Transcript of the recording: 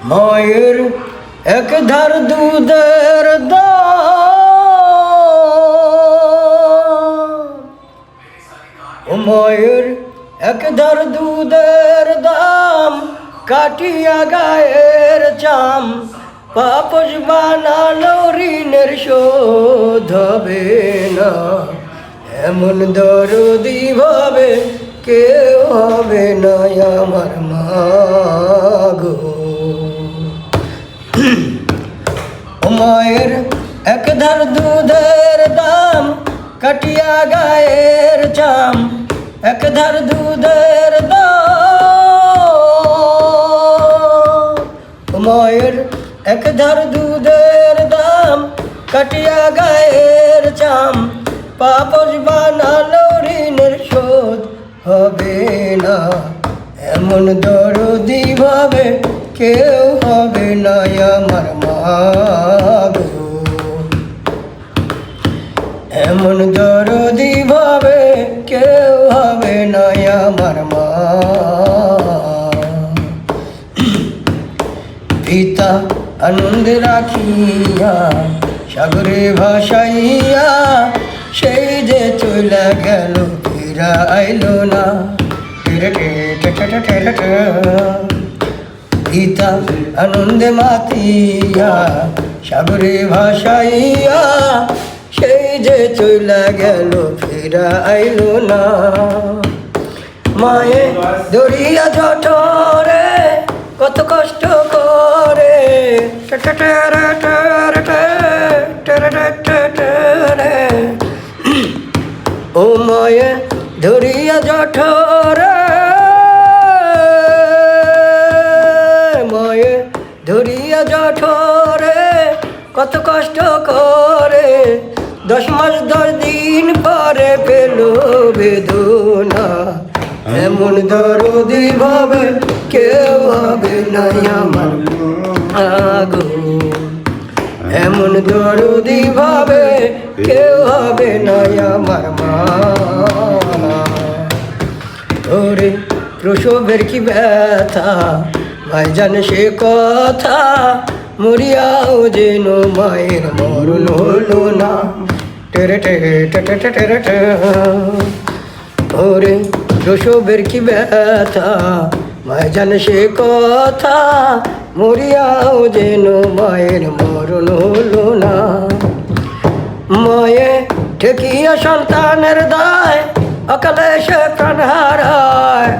মায়ের এক ধার দুধের দাম, ও মায়ের এক ধার দুধের দাম, কাটিয়া গায়ের চাম, পাপস বানালো ঋণের শোধ হবে না। এমন দরদি ভাবে কেউ হবে না আমার মা গো। ও মায়ের এক ধার দুধের দাম, কাটিয়া গায়ের চাম, এক ধার দুধের দাম, ও মায়ের এক ধার দুধের দাম, কাটিয়া গায়ের চাম, পাপস বানালো ঋণের শোধ হবে না। এমন দরদি ভাবে কেউ হবে না আমার মা গো। এমন দরদি ভাবে কেউ হবে না আমার মা। পিতা আনন্দ রাখিয়া সাগরে ভাসাইয়া, সেই যে চলে গেল ফিরা আইলো না। পিতা আনন্দে মাতিয়া সাগরে ভাসাইয়া, সেই যে চলে গেল ফিরা আইলো না। মায়ে দরিয়া জঠরে কত কষ্ট করে, ও মায়ে দরিয়া জঠরে, মায়ে দরিয়া জঠরে কত কষ্ট করে, 10 মাস 10 দিন পরে পেল বেদনা। এমন দরদি ভাবে কেউ হবে না আমার গো। এমন দরদি ভাবে কেউ হবে না আমার মা। ওরে প্রসবের কি ব্যথা ভাই জানে সে কথা, মরিয়াও যেন মায়ের মরণ হলো না। টেরে টেরে টেরে টেরে টেরে, ওরে প্রসবের কি ব্যথা ভাই জানে সে কথা, মরিয়াও যেন মায়ের মরণ হলো না। মায়ে ঠেকিয়া সন্তানের দায়, অকালে সে প্রাণ হারায়।